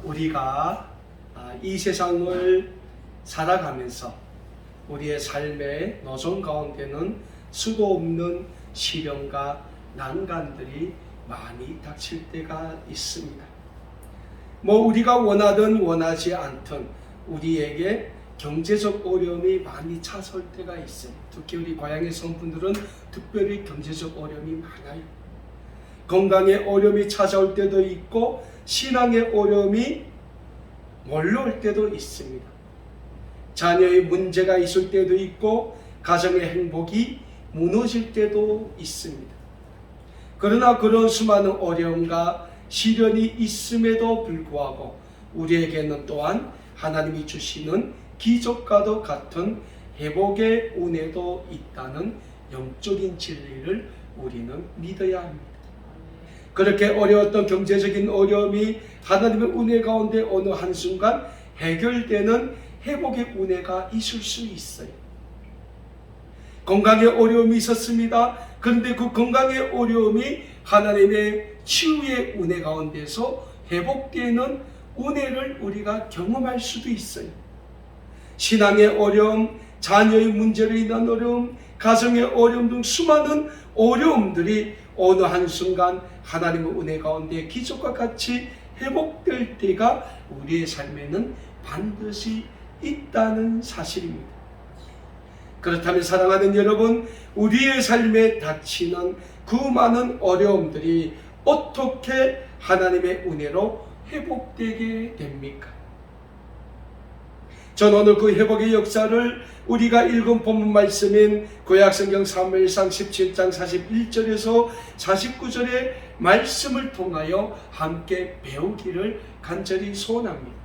우리가 이 세상을 살아가면서 우리의 삶의 노정 가운데는 수도 없는 시련과 난간들이 많이 닥칠 때가 있습니다. 우리가 원하든 원하지 않든 우리에게 경제적 어려움이 많이 찾아올 때가 있어요. 특히 우리 고향의 성분들은 특별히 경제적 어려움이 많아요. 건강의 어려움이 찾아올 때도 있고 신앙의 어려움이 몰려올 때도 있습니다. 자녀의 문제가 있을 때도 있고 가정의 행복이 무너질 때도 있습니다. 그러나 그런 수많은 어려움과 시련이 있음에도 불구하고 우리에게는 또한 하나님이 주시는 기적과도 같은 회복의 은혜도 있다는 영적인 진리를 우리는 믿어야 합니다. 그렇게 어려웠던 경제적인 어려움이 하나님의 은혜 가운데 어느 한순간 해결되는 회복의 은혜가 있을 수 있어요. 건강에 어려움이 있었습니다. 그런데 그 건강의 어려움이 하나님의 치유의 은혜 가운데서 회복되는 은혜를 우리가 경험할 수도 있어요. 신앙의 어려움, 자녀의 문제로 인한 어려움, 가정의 어려움 등 수많은 어려움들이 어느 한순간 하나님의 은혜 가운데 기적과 같이 회복될 때가 우리의 삶에는 반드시 있다는 사실입니다. 그렇다면 사랑하는 여러분, 우리의 삶에 닥치는 그 많은 어려움들이 어떻게 하나님의 은혜로 회복되게 됩니까? 전 오늘 그 회복의 역사를 우리가 읽은 본문 말씀인 구약성경 사무엘상 17장 41절에서 49절의 말씀을 통하여 함께 배우기를 간절히 소원합니다.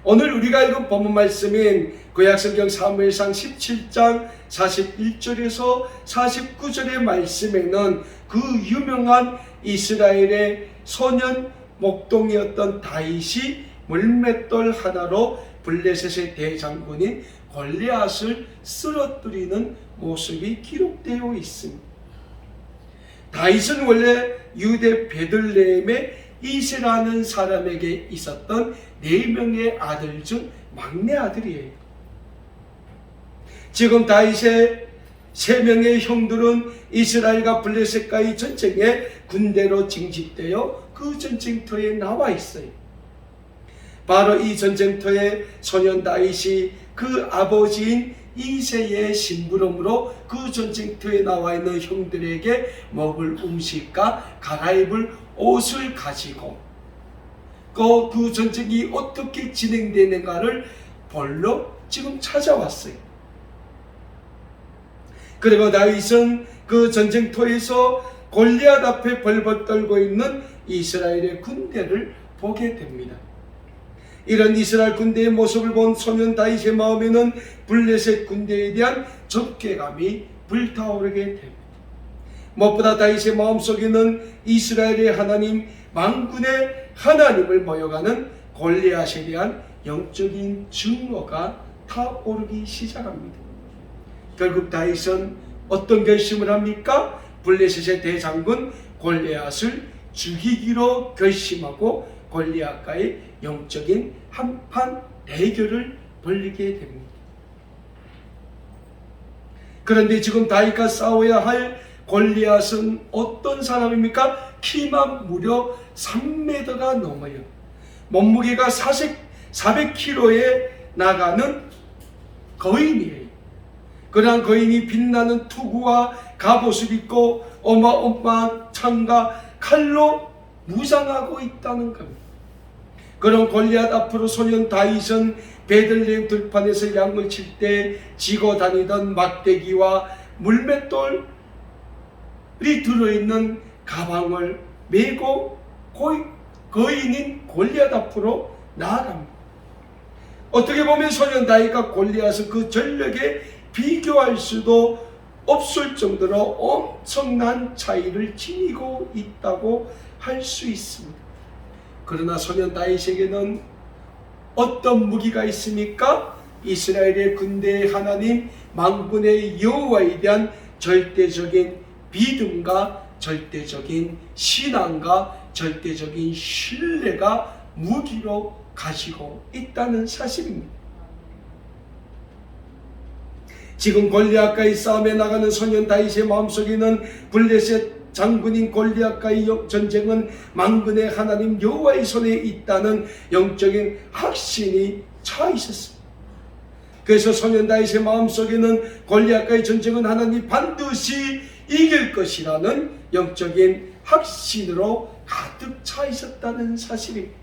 오늘 우리가 읽은 본문 말씀인 구약성경 사무엘상 17장 41절에서 49절의 말씀에는 그 유명한 이스라엘의 소년 목동이었던 다윗이 물맷돌 하나로 블레셋의 대장군인 골리앗을 쓰러뜨리는 모습이 기록되어 있습니다. 다윗은 원래 유대 베들레헴의 이세라는 사람에게 있었던 4명의 아들 중 막내 아들이에요. 지금 다윗의 3명의 형들은 이스라엘과 블레셋과의 전쟁에 군대로 징집되어 그 전쟁터에 나와 있어요. 바로 이 전쟁터에 소년 다윗이 그 아버지인 이새의 심부름으로 그 전쟁터에 나와 있는 형들에게 먹을 음식과 갈아입을 옷을 가지고 그 전쟁이 어떻게 진행되는가를 보러 지금 찾아왔어요. 그리고 다윗은 그 전쟁터에서 골리앗 앞에 벌벌 떨고 있는 이스라엘의 군대를 보게 됩니다. 이런 이스라엘 군대의 모습을 본 소년 다윗의 마음에는 블레셋 군대에 대한 적개감이 불타오르게 됩니다. 무엇보다 다윗의 마음속에는 이스라엘의 하나님, 만군의 하나님을 모여가는 골리앗에 대한 영적인 증오가 타오르기 시작합니다. 결국 다윗은 어떤 결심을 합니까? 블레셋의 대장군 골리앗을 죽이기로 결심하고 골리앗과의 영적인 한판 대결을 벌이게 됩니다. 그런데 지금 다윗과 싸워야 할 골리앗은 어떤 사람입니까? 키만 무려 3m가 넘어요. 몸무게가 400kg에 나가는 거인이에요. 그러한 거인이 빛나는 투구와 갑옷을 입고 어마어마한 창과 칼로 무장하고 있다는 겁니다. 그런 골리앗 앞으로 소년 다윗은 베들레헴 들판에서 양을 칠 때 지고 다니던 막대기와 물맷돌이 들어있는 가방을 메고 거인인 골리앗 앞으로 나아갑니다. 어떻게 보면 소년 다윗과 골리앗은 그 전력에 비교할 수도 없을 정도로 엄청난 차이를 지니고 있다고 할 수 있습니다. 그러나 소년 다윗에게는 어떤 무기가 있습니까? 이스라엘의 군대의 하나님, 만군의 여호와에 대한 절대적인 믿음과 절대적인 신앙과 절대적인 신뢰가 무기로 가지고 있다는 사실입니다. 지금 골리앗과의 싸움에 나가는 소년 다윗의 마음속에는 블레셋 장군인 골리앗과의 전쟁은 만군의 하나님 여호와의 손에 있다는 영적인 확신이 차 있었습니다. 그래서 소년 다윗의 마음속에는 골리앗과의 전쟁은 하나님 반드시 이길 것이라는 영적인 확신으로 가득 차 있었다는 사실입니다.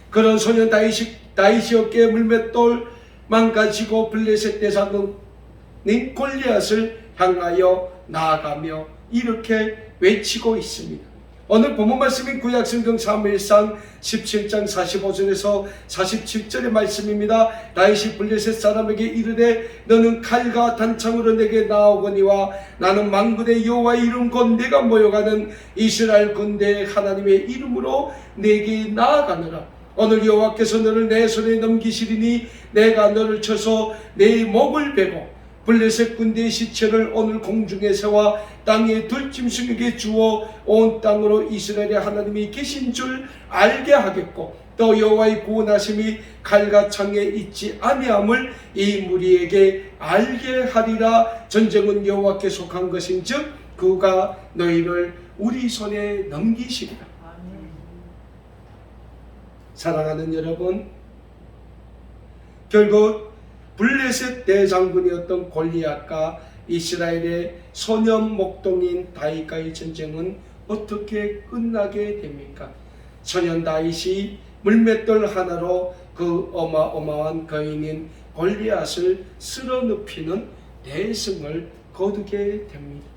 그런 소년 다윗이 어깨에 물맷돌만 가지고 블레셋 대장군인 골리앗을 향하여 나아가며 이렇게 외치고 있습니다. 오늘 본문 말씀인 구약성경 사무엘상 17장 45절에서 47절의 말씀입니다. 다윗이 블레셋 사람에게 이르되 너는 칼과 단창으로 내게 나오거니와 나는 만군의 여호와의 이름 곧 내가 모여가는 이스라엘 군대의 하나님의 이름으로 내게 나아가느라. 오늘 여호와께서 너를 내 손에 넘기시리니 내가 너를 쳐서 내 목을 베고 블레셋 군대의 시체를 오늘 공중에 세워 땅의 들짐승에게 주어 온 땅으로 이스라엘의 하나님이 계신 줄 알게 하겠고 또 여호와의 구원하심이 칼과 창에 있지 아니함을 이 무리에게 알게 하리라. 전쟁은 여호와께 속한 것인즉 그가 너희를 우리 손에 넘기시리라. 사랑하는 여러분, 결국 블레셋 대장군이었던 골리앗과 이스라엘의 소년 목동인 다윗과의 전쟁은 어떻게 끝나게 됩니까? 소년 다윗이 물맷돌 하나로 그 어마어마한 거인인 골리앗을 쓸어눕히는 대승을 거두게 됩니다.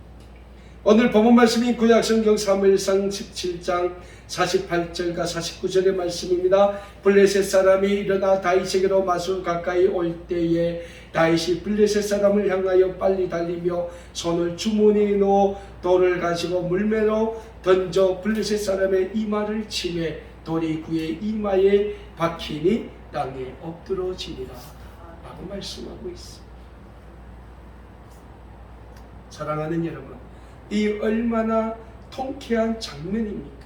오늘 본문 말씀인 구약성경 사무엘상 17장 48절과 49절의 말씀입니다. 블레셋 사람이 일어나 다윗에게로 마수 가까이 올 때에 다윗이 블레셋 사람을 향하여 빨리 달리며 손을 주머니에 넣어 돌을 가지고 물매로 던져 블레셋 사람의 이마를 치매 돌이 그의 이마에 박히니 땅에 엎드러지니라 라고 말씀하고 있습니다. 사랑하는 여러분, 이 얼마나 통쾌한 장면입니까?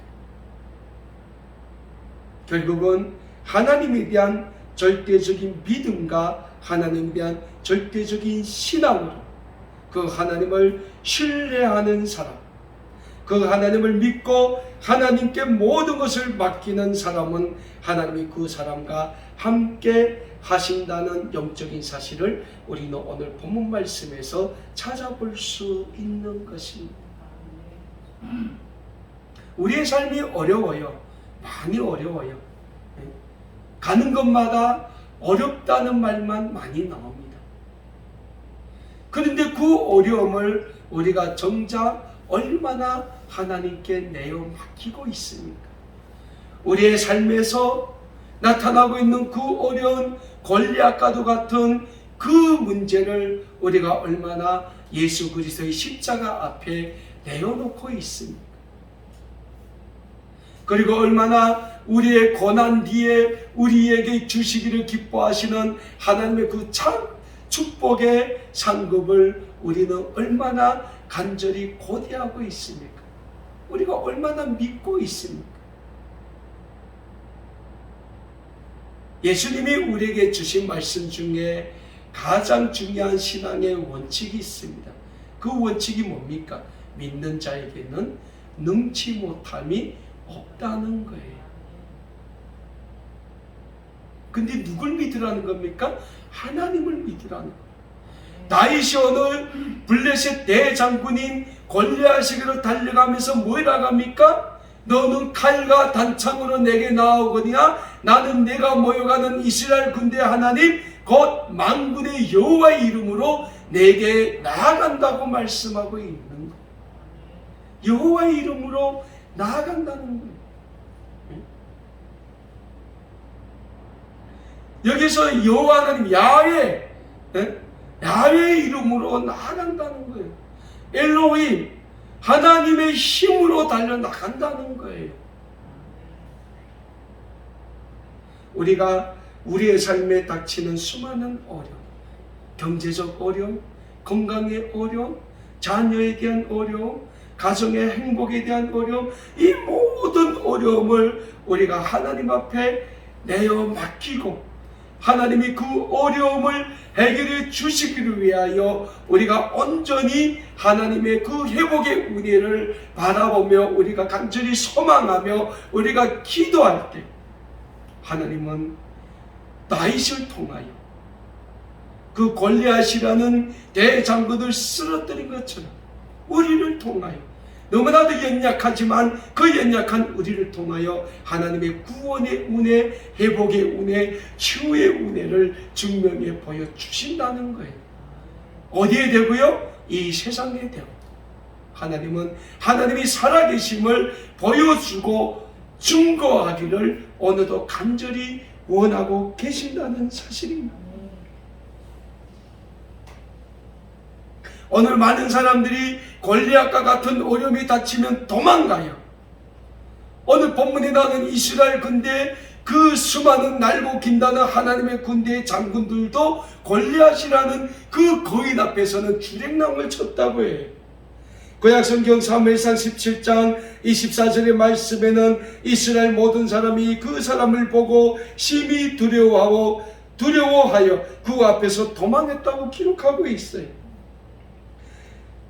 결국은 하나님에 대한 절대적인 믿음과 하나님에 대한 절대적인 신앙으로 그 하나님을 신뢰하는 사람, 그 하나님을 믿고 하나님께 모든 것을 맡기는 사람은 하나님이 그 사람과 함께 하신다는 영적인 사실을 우리는 오늘 본문 말씀에서 찾아볼 수 있는 것입니다. 우리의 삶이 어려워요. 많이 어려워요. 가는 것마다 어렵다는 말만 많이 나옵니다. 그런데 그 어려움을 우리가 정작 얼마나 하나님께 내어 맡기고 있습니까? 우리의 삶에서 나타나고 있는 그 어려운 골리앗과도 같은 그 문제를 우리가 얼마나 예수 그리스도의 십자가 앞에 내어놓고 있습니까? 그리고 얼마나 우리의 고난 뒤에 우리에게 주시기를 기뻐하시는 하나님의 그 참 축복의 상급을 우리는 얼마나 간절히 고대하고 있습니까? 우리가 얼마나 믿고 있습니까? 예수님이 우리에게 주신 말씀 중에 가장 중요한 신앙의 원칙이 있습니다. 그 원칙이 뭡니까? 믿는 자에게는 능치 못함이 없다는 거예요. 근데 누굴 믿으라는 겁니까? 하나님을 믿으라는 거예요. 다윗이 오늘 블레셋 대장군인 골리앗에게로 달려가면서 뭐라고 합니까? 너는 칼과 단창으로 내게 나오거니와 나는 내가 모여가는 이스라엘 군대 하나님 곧 만군의 여호와의 이름으로 내게 나아간다고 말씀하고 있는 거예요. 여호와의 이름으로 나아간다는 거예요. 여기서 여호와 하나님 야훼의 이름으로 나아간다는 거예요. 엘로힘 하나님의 힘으로 달려나간다는 거예요. 우리가 우리의 삶에 닥치는 수많은 어려움, 경제적 어려움, 건강의 어려움, 자녀에 대한 어려움, 가정의 행복에 대한 어려움, 이 모든 어려움을 우리가 하나님 앞에 내어 맡기고 하나님이 그 어려움을 해결해 주시기를 위하여 우리가 온전히 하나님의 그 회복의 은혜를 바라보며 우리가 간절히 소망하며 우리가 기도할 때 하나님은 다윗을 통하여 그 골리앗이라는 대장군을 쓰러뜨린 것처럼 우리를 통하여 너무나도 연약하지만 그 연약한 우리를 통하여 하나님의 구원의 은혜, 회복의 은혜, 치유의 은혜를 증명해 보여주신다는 거예요. 어디에 되고요? 이 세상에 되고. 하나님은 하나님이 살아계심을 보여주고 증거하기를 오늘도 간절히 원하고 계신다는 사실입니다. 오늘 많은 사람들이 골리앗과 같은 어려움이 닥치면 도망가요. 오늘 본문에 나오는 이스라엘 군대, 그 수많은 날고 긴다는 하나님의 군대의 장군들도 골리앗이라는 그 거인 앞에서는 주랭랑을 쳤다고 해요. 구약성경 사무엘상 17장 24절의 말씀에는 이스라엘 모든 사람이 그 사람을 보고 심히 두려워하여 그 앞에서 도망했다고 기록하고 있어요.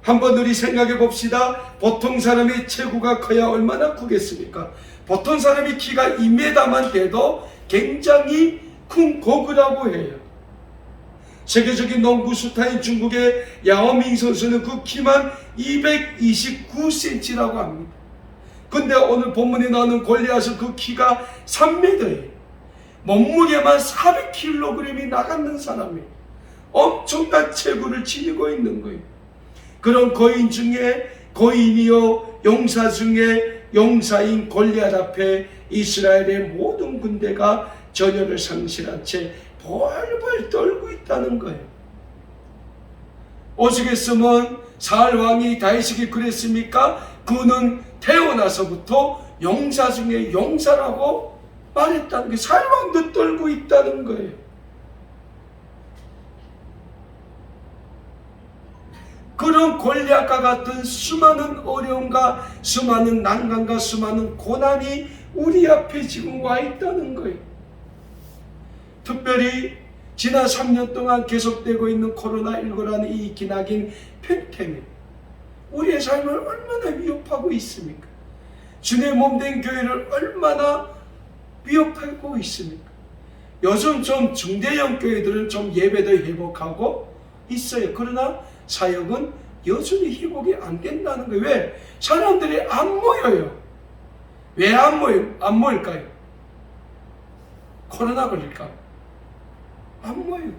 한번 우리 생각해 봅시다. 보통 사람의 체구가 커야 얼마나 크겠습니까? 보통 사람이 키가 2m만 돼도 굉장히 큰 고구라고 해요. 세계적인 농구 스타인 중국의 야오밍 선수는 그 키만 229cm라고 합니다. 근데 오늘 본문에 나오는 골리앗은 그 키가 3m예요. 몸무게만 400kg이 나가는 사람이에요. 엄청난 체구를 지니고 있는 거예요. 그런 거인 중에 거인이요 용사 중에 용사인 골리앗 앞에 이스라엘의 모든 군대가 전열을 상실한 채 벌벌 떨고 있다는 거예요. 오죽했으면 사울 왕이 다윗에게 그랬습니까? 그는 태어나서부터 용사 중에 용사라고 말했다는 게 사울 왕도 떨고 있다는 거예요. 그런 골리앗과 같은 수많은 어려움과 수많은 난관과 수많은 고난이 우리 앞에 지금 와 있다는 거예요. 특별히 지난 3년 동안 계속되고 있는 코로나19라는 이 기나긴 팬데믹, 우리의 삶을 얼마나 위협하고 있습니까? 주님의 몸된 교회를 얼마나 위협하고 있습니까? 요즘 좀 중대형 교회들은 좀 예배도 회복하고 있어요. 그러나 사역은 여전히 회복이 안 된다는 거예요. 왜? 사람들이 안 모여요. 왜 안 모일까요? 코로나 걸릴까? 안 모여요.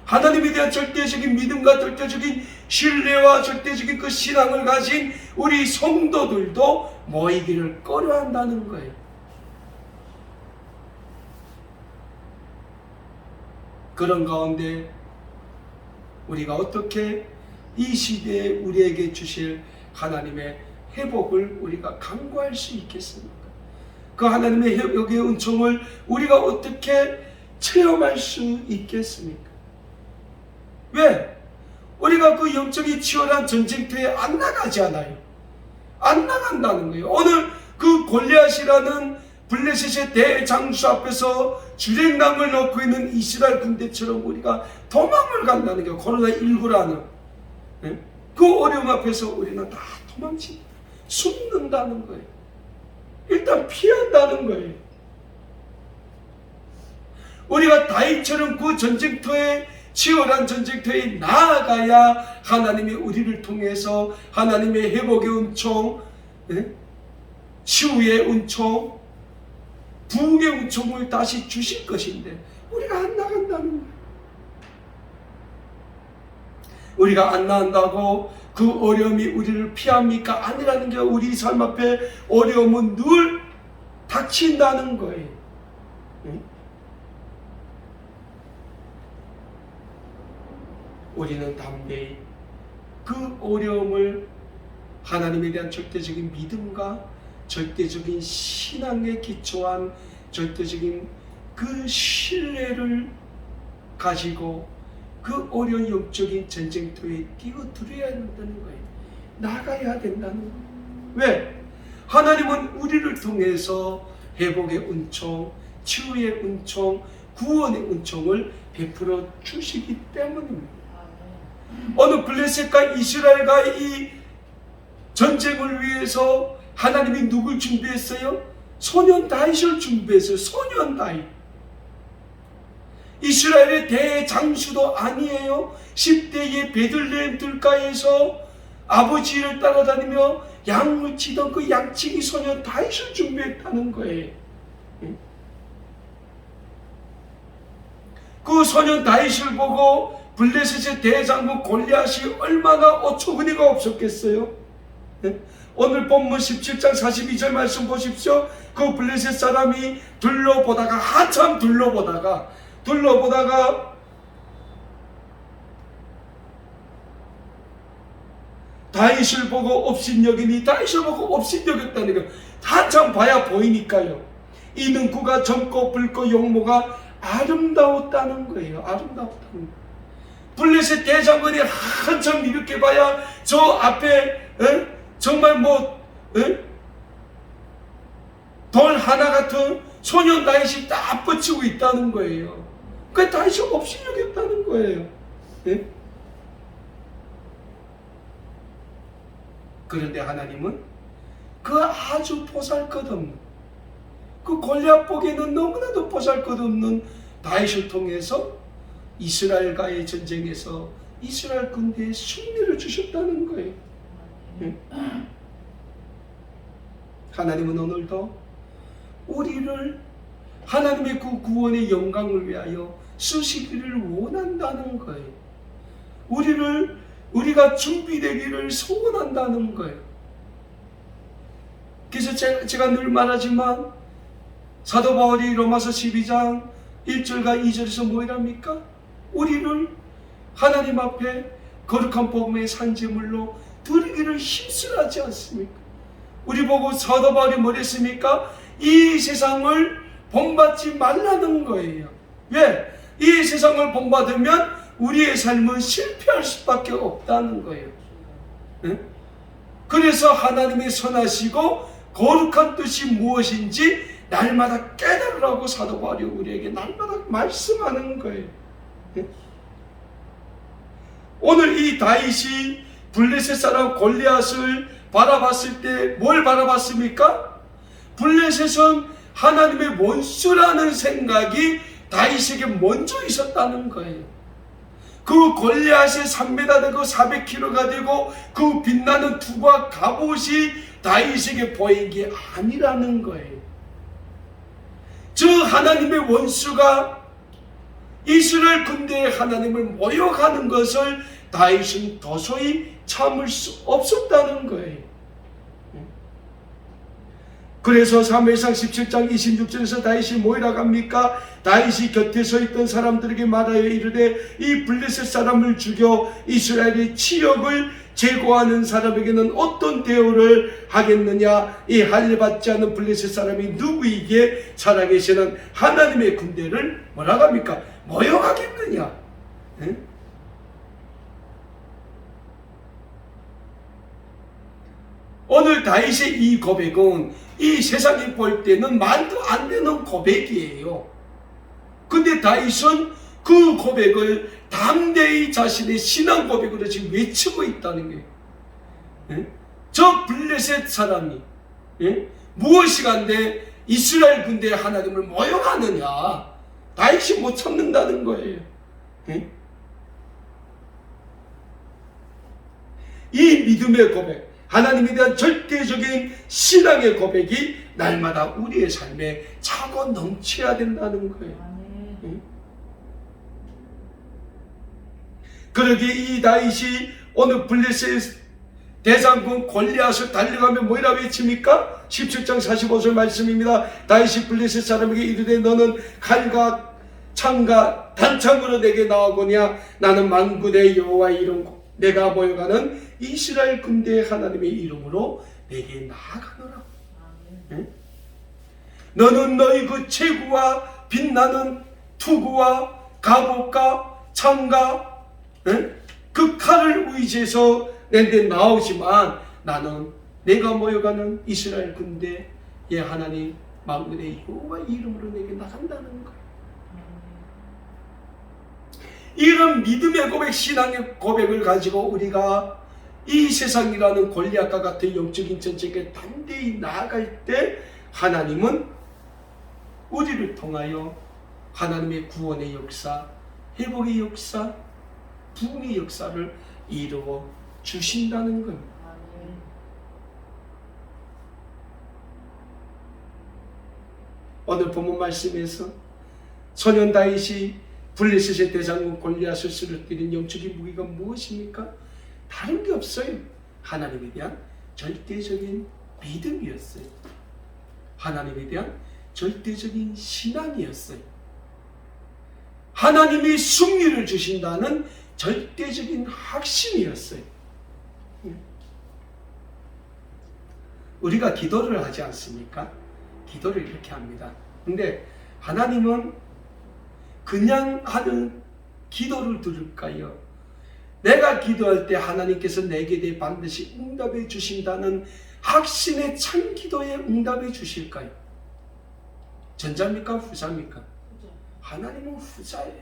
하나님에 대한 절대적인 믿음과 절대적인 신뢰와 절대적인 그 신앙을 가진 우리 성도들도 모이기를 꺼려한다는 거예요. 그런 가운데 우리가 어떻게 이 시대에 우리에게 주실 하나님의 회복을 우리가 간구할 수 있겠습니까? 그 하나님의 회복의 은총을 우리가 어떻게 체험할 수 있겠습니까? 왜? 우리가 그 영적인 치열한 전쟁터에 안 나가지 않아요. 안 나간다는 거예요. 오늘 그 골리앗이라는 블레셋의 대장수 앞에서 주랭랑을 놓고 있는 이스라엘 군대처럼 우리가 도망을 간다는 게 코로나19라는 그 어려움 앞에서 우리는 다 도망칩니다. 숨는다는 거예요. 일단 피한다는 거예요. 우리가 다윗처럼 그 전쟁터에, 치열한 전쟁터에 나아가야 하나님이 우리를 통해서 하나님의 회복의 은총, 치유의 은총, 부흥의 은총을 다시 주실 것인데 우리가 안 나간다는 거예요. 우리가 안 나간다고 그 어려움이 우리를 피합니까? 아니라는 게 우리 삶 앞에 어려움은 늘 닥친다는 거예요. 우리는 담대히 그 어려움을 하나님에 대한 절대적인 믿음과 절대적인 신앙에 기초한 절대적인 그 신뢰를 가지고 그 어려운 영적인 전쟁터에 뛰어들어야 한다는 거예요. 나가야 된다는 거예요. 왜? 하나님은 우리를 통해서 회복의 은총, 치유의 은총, 구원의 은총을 베풀어 주시기 때문입니다. 어느 블레셋과 이스라엘과 이 전쟁을 위해서 하나님이 누굴 준비했어요? 소년 다윗을 준비했어요. 소년 다윗. 이스라엘의 대장수도 아니에요. 10대의 베들레헴 들가에서 아버지를 따라다니며 양을 치던 그 양치기 소년 다윗을 준비했다는 거예요. 그 소년 다윗을 보고 블레셋의 대장군 골리앗이 얼마나 어처구니가 없었겠어요. 오늘 본문 17장 42절 말씀 보십시오. 그 블레셋 사람이 둘러보다가 한참 둘러보다가 다윗을 보고 업신여기니 다윗을 보고 업신여겼다는 거예요. 한참 봐야 보이니까요. 이 능구가 젊고 붉고 용모가 아름다웠다는 거예요. 아름다웠다는 거예요. 블레셋 대장군이 한참 이렇게 봐야 저 앞에 정말 돌 하나 같은 소년 다윗이 딱 뻗치고 있다는 거예요. 그 다윗이 업신여겼다는 거예요. 그런데 하나님은 그 아주 보잘것없는, 그 골리앗 보기에는 너무나도 보잘것없는 다윗을 통해서 이스라엘과의 전쟁에서 이스라엘 군대에 승리를 주셨다는 거예요. 하나님은 오늘도 우리를 하나님의 그 구원의 영광을 위하여 쓰시기를 원한다는 거예요. 우리가 준비되기를 소원한다는 거예요. 그래서 제가 늘 말하지만 사도 바울이 로마서 12장 1절과 2절에서 뭐이랍니까? 우리를 하나님 앞에 거룩한 복음의 산재물로 드리기를 힘쓰하지 않습니까? 우리 보고 사도 바울이 뭐랬습니까? 이 세상을 본받지 말라는 거예요. 왜? 이 세상을 본받으면 우리의 삶은 실패할 수밖에 없다는 거예요. 그래서 하나님의 선하시고 거룩한 뜻이 무엇인지 날마다 깨달으라고 사도 바울이 우리에게 날마다 말씀하는 거예요. 오늘 이 다윗이 블레셋 사람 골리앗을 바라봤을 때 뭘 바라봤습니까? 블레셋은 하나님의 원수라는 생각이 다윗에게 먼저 있었다는 거예요. 그 골리앗이 3m 되고 400kg가 되고 그 빛나는 두과 갑옷이 다윗에게 보인 게 아니라는 거예요. 저 하나님의 원수가 이스라엘 군대의 하나님을 모욕하는 것을 다윗은 도저히 참을 수 없었다는 거예요. 그래서 사무엘상 17장 26절에서 다윗이 뭐라고 합니까? 다윗이 곁에 서 있던 사람들에게 말하여 이르되 이 블레셋 사람을 죽여 이스라엘의 치역을 제거하는 사람에게는 어떤 대우를 하겠느냐? 이 할례받지 않은 블레셋 사람이 누구에게 살아계시는 하나님의 군대를 뭐라고 합니까? 모욕하겠느냐? 오늘 다윗의 이 고백은 이 세상이 볼 때는 말도 안 되는 고백이에요. 근데 다윗은 그 고백을 담대히 자신의 신앙 고백으로 지금 외치고 있다는 거예요. 저 블레셋 사람이 무엇이간데 이스라엘 군대의 하나님을 모욕하느냐? 다윗이 못 참는다는 거예요. 이 믿음의 고백, 하나님에 대한 절대적인 신앙의 고백이 날마다 우리의 삶에 차고 넘쳐야 된다는 거예요. 그러기에 이 다윗이 오늘 블레셋 대장군 골리앗을 달려가며 뭐라 외칩니까? 17장 45절 말씀입니다. 다윗이 블레셋 사람에게 이르되 너는 칼과 창과 단창으로 내게 나오거냐? 나는 만군의 여호와의 이름 내가 모여가는 이스라엘 군대의 하나님의 이름으로 내게 나아가노라. 너는 너희 그 체구와 빛나는 투구와 갑옷과 창과 그 칼을 의지해서 내데 나오지만 나는 내가 모여가는 이스라엘 군대의 하나님 만군의 여호와 이름으로 내게 나간다는 것. 이런 믿음의 고백, 신앙의 고백을 가지고 우리가 이 세상이라는 골리앗과 같은 영적인 전쟁에 담대히 나아갈 때 하나님은 우리를 통하여 하나님의 구원의 역사, 회복의 역사, 부흥의 역사를 이루어 주신다는 겁니다. 오늘 본문 말씀에서 소년 다윗이 블레셋의 대장군 골리앗을 쓰러뜨린 영적인 무기가 무엇입니까? 다른 게 없어요. 하나님에 대한 절대적인 믿음이었어요. 하나님에 대한 절대적인 신앙이었어요. 하나님이 승리를 주신다는 절대적인 확신이었어요. 우리가 기도를 하지 않습니까? 기도를 이렇게 합니다. 근데 하나님은 그냥 하는 기도를 들을까요? 내가 기도할 때 하나님께서 내게 대해 반드시 응답해 주신다는 확신의 참 기도에 응답해 주실까요? 전자입니까? 후자입니까? 하나님은 후자예요.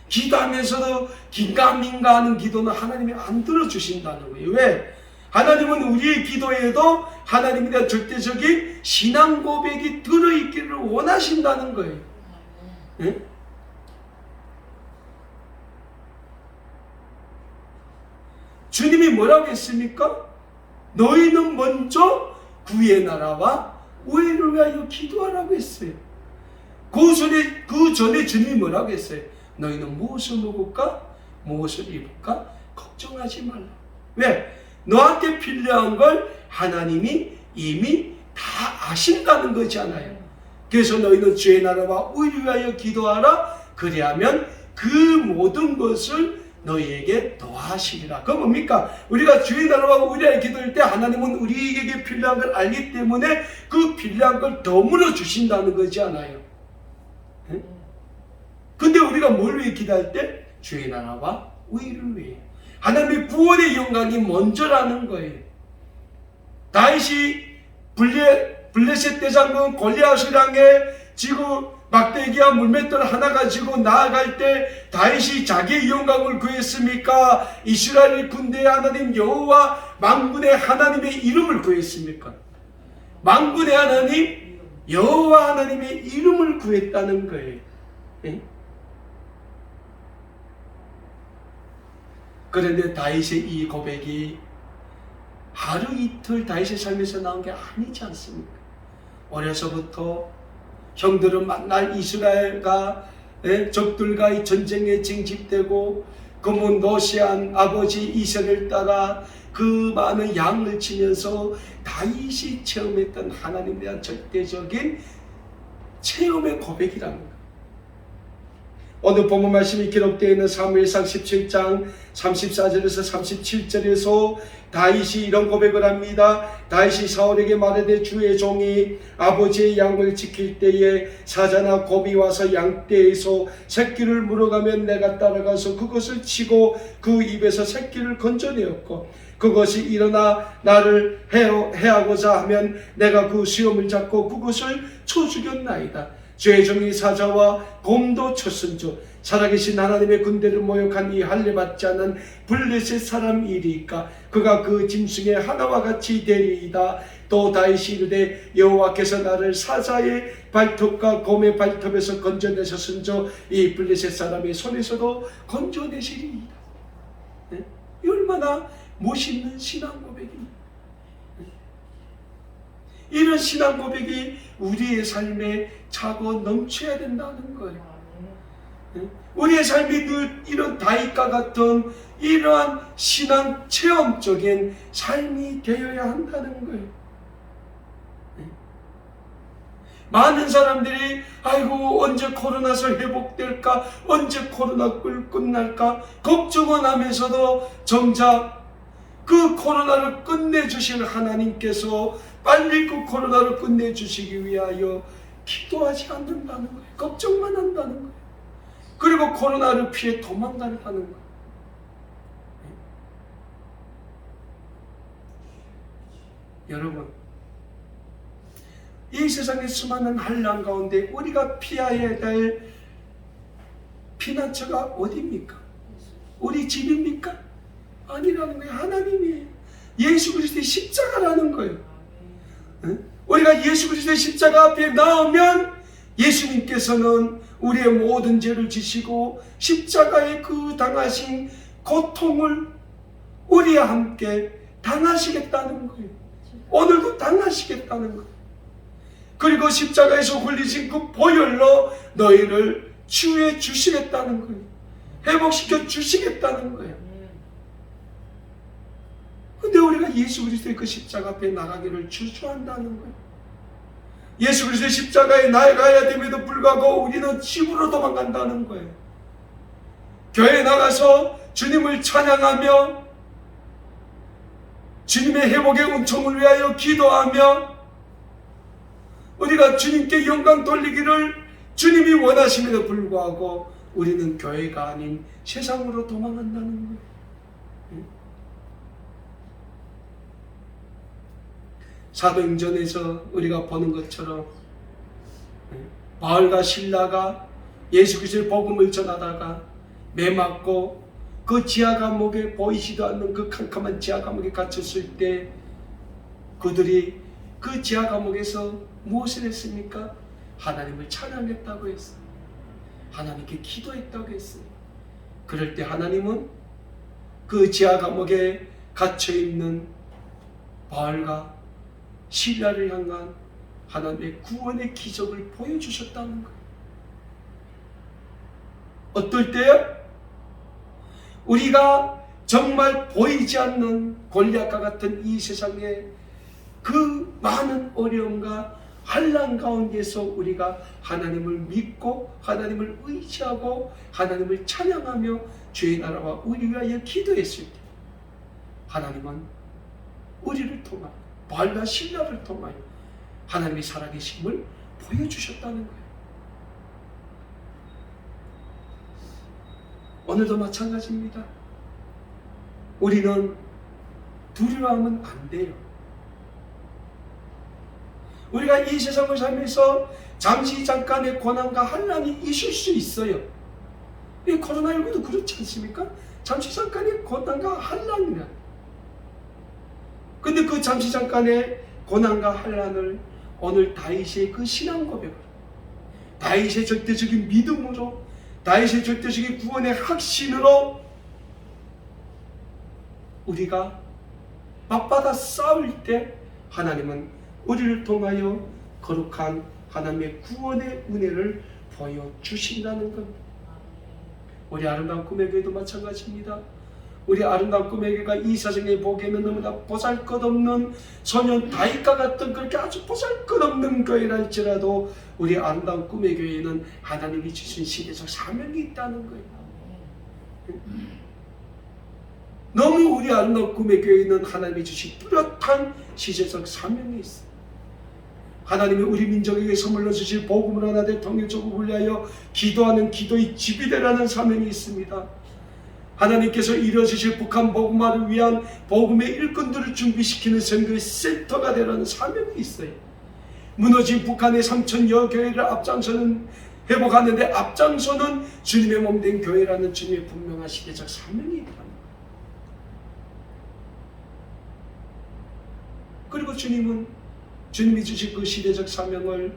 기도하면서도 긴가민가 하는 기도는 하나님이 안 들어주신다는 거예요. 왜? 하나님은 우리의 기도에도 하나님에 대한 절대적인 신앙 고백이 들어있기를 원하신다는 거예요. 네? 주님이 뭐라고 했습니까? 너희는 먼저 구의 나라와 의를 위하여 기도하라고 했어요. 그 전에 주님이 뭐라고 했어요? 너희는 무엇을 먹을까? 무엇을 입을까? 걱정하지 말라. 왜? 너한테 필요한 걸 하나님이 이미 다 아신다는 거잖아요. 그래서 너희는 주의 나라와 의를 위하여 기도하라. 그리하면 그 모든 것을 너희에게 더하시리라. 그건 뭡니까? 우리가 주의 나라와 의를 위하여 기도할 때 하나님은 우리에게 필요한 걸 알기 때문에 그 필요한 걸 더물어 주신다는 거지 않아요. 근데 우리가 뭘 위해 기도할 때? 주의 나라와 의를 위해. 하나님의 구원의 영광이 먼저라는 거예요. 다윗이 블레셋 대장군 골리앗을 향해 지금 막대기와 물맷돌 하나 가지고 나아갈 때 다윗이 자기의 영광을 구했습니까? 이스라엘 군대의 하나님 여호와 만군의 하나님의 이름을 구했습니까? 만군의 하나님 여호와 하나님의 이름을 구했다는 거예요. 예? 그런데 다윗의 이 고백이 하루 이틀 다윗의 삶에서 나온 게 아니지 않습니까? 어려서부터 형들은 만날 이스라엘과 적들과의 전쟁에 징집되고 그문 노시한 아버지 이세를 따라 그 많은 양을 치면서 다윗이 체험했던 하나님에 대한 절대적인 체험의 고백이라는 거예요. 오늘 본문 말씀이 기록되어 있는 사무엘상 17장 34절에서 37절에서 다윗이 이런 고백을 합니다. 다윗이 사울에게 말하되 주의 종이 아버지의 양을 지킬 때에 사자나 곰이 와서 양떼에서 새끼를 물어가면 내가 따라가서 그것을 치고 그 입에서 새끼를 건져내었고 그것이 일어나 나를 해하고자 하면 내가 그 수염을 잡고 그것을 쳐 죽였나이다. 주의 종이 사자와 곰도 쳤은즉 살아계신 하나님의 군대를 모욕한 이 할례 받지 않은 블레셋 사람이리까 그가 그 짐승의 하나와 같이 되리이다. 또 다윗이 이르되 여호와께서 나를 사자의 발톱과 곰의 발톱에서 건져내셨은즉 이 블레셋 사람의 손에서도 건져내시리이다. 네? 얼마나 멋있는 신앙 고백입니다. 이런 신앙 고백이 우리의 삶에 차고 넘쳐야 된다는 거예요. 우리의 삶이 늘 이런 다윗과 같은 이러한 신앙 체험적인 삶이 되어야 한다는 거예요. 많은 사람들이 아이고 언제 코로나서 회복될까, 언제 코로나 끝날까 걱정은 하면서도 정작 그 코로나를 끝내주실 하나님께서 빨리 그 코로나를 끝내주시기 위하여 기도하지 않는다는 거예요. 걱정만 한다는 거예요. 그리고 코로나를 피해 도망간다는 거예요. 여러분, 이 세상의 수많은 한란 가운데 우리가 피해야 될 피난처가 어디입니까? 우리 집입니까? 아니라는 거예요. 하나님이에요. 예수 그리스도의 십자가라는 거예요. 우리가 예수 그리스도의 십자가 앞에 나오면 예수님께서는 우리의 모든 죄를 지시고 십자가의 그 당하신 고통을 우리와 함께 당하시겠다는 거예요. 오늘도 당하시겠다는 거예요. 그리고 십자가에서 흘리신 그 보혈로 너희를 치유해 주시겠다는 거예요. 회복시켜 주시겠다는 거예요. 근데 우리가 예수 그리스도의 그 십자가 앞에 나가기를 주저한다는 거예요. 예수 그리스도의 십자가에 나가야 됨에도 불구하고 우리는 집으로 도망간다는 거예요. 교회에 나가서 주님을 찬양하며 주님의 회복의 은총을 위하여 기도하며 우리가 주님께 영광 돌리기를 주님이 원하심에도 불구하고 우리는 교회가 아닌 세상으로 도망간다는 거예요. 사도행전에서 우리가 보는 것처럼 바울과 실라가 예수 그리스도의 복음을 전하다가 매맞고 그 지하 감옥에 보이지도 않는 그 캄캄한 지하 감옥에 갇혔을 때 그들이 그 지하 감옥에서 무엇을 했습니까? 하나님을 찬양했다고 했어요. 하나님께 기도했다고 했어요. 그럴 때 하나님은 그 지하 감옥에 갇혀있는 바울과 실라를 향한 하나님의 구원의 기적을 보여주셨다는 거예요. 어떨 때요? 우리가 정말 보이지 않는 골리앗과 같은 이 세상에 그 많은 어려움과 환난 가운데서 우리가 하나님을 믿고 하나님을 의지하고 하나님을 찬양하며 주의 나라와 우리 위하여 기도했을 때 하나님은 우리를 통하여 바울과 실라를 통하여 하나님의 살아계심을 보여주셨다는 거예요. 오늘도 마찬가지입니다. 우리는 두려워하면 안 돼요. 우리가 이 세상을 살면서 잠시 잠깐의 고난과 환난이 있을 수 있어요. 이 코로나19도 그렇지 않습니까? 잠시 잠깐의 고난과 환난이라. 근데 그 잠시 잠깐의 고난과 환난을 오늘 다윗의 그 신앙 고백으로, 다윗의 절대적인 믿음으로, 다윗의 절대적인 구원의 확신으로 우리가 맞받아 싸울 때 하나님은 우리를 통하여 거룩한 하나님의 구원의 은혜를 보여주신다는 겁니다. 우리 아름다운 꿈의 교회도 마찬가지입니다. 우리 아름다운 꿈의 교회가 이 세상에 보기에는 너무나 보잘것없는 소년 다윗과 같은 그렇게 아주 보잘것없는 교회라 할지라도 우리 아름다운 꿈의 교회에는 하나님이 주신 시대적 사명이 있다는 거예요. 너무 우리 아름다운 꿈의 교회에는 하나님이 주신 뚜렷한 시대적 사명이 있어요. 하나님이 우리 민족에게 선물로 주실 복음을 하나 대통령 조국을 위하여 기도하는 기도의 집이 되라는 사명이 있습니다. 하나님께서 이루어주실 북한 복음화를 위한 복음의 일꾼들을 준비시키는 선교의 센터가 되라는 사명이 있어요. 무너진 북한의 3,000여 교회를 앞장서는 회복하는데 앞장서는 주님의 몸된 교회라는 주님의 분명한 시대적 사명이 있다. 그리고 주님이 주신 그 시대적 사명을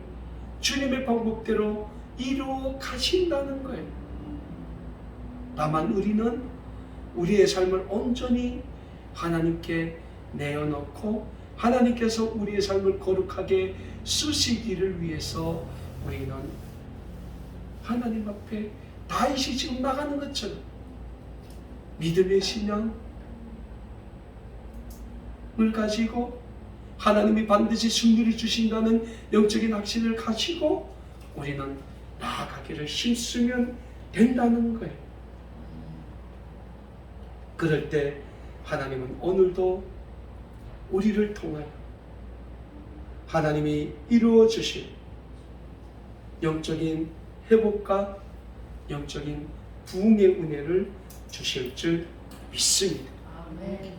주님의 방법대로 이루어 가신다는 거예요. 다만 우리는 우리의 삶을 온전히 하나님께 내어놓고 하나님께서 우리의 삶을 거룩하게 쓰시기를 위해서 우리는 하나님 앞에 다윗이 지금 나가는 것처럼 믿음의 신앙을 가지고 하나님이 반드시 승리를 주신다는 영적인 확신을 가지고 우리는 나아가기를 힘쓰면 된다는 거예요. 그럴 때 하나님은 오늘도 우리를 통하여 하나님이 이루어 주실 영적인 회복과 영적인 부흥의 은혜를 주실 줄 믿습니다.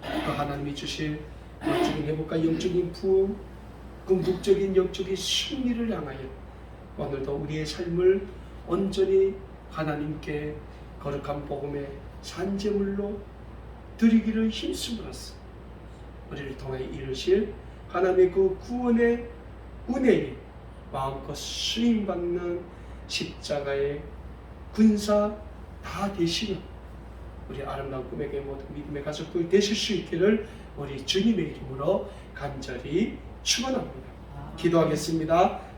그 하나님이 주실 영적인 회복과 영적인 부흥, 궁극적인 영적인 승리를 향하여 오늘도 우리의 삶을 온전히 하나님께 거룩한 복음의 산제물로 드리기를 힘쓰므로써 우리를 통해 이루실 하나님의 그 구원의 은혜에 마음껏 수임받는 십자가의 군사 다 되시는 우리 아름다운 꿈에게 모든 믿음의 가족들 되실 수 있기를 우리 주님의 이름으로 간절히 축원합니다. 기도하겠습니다.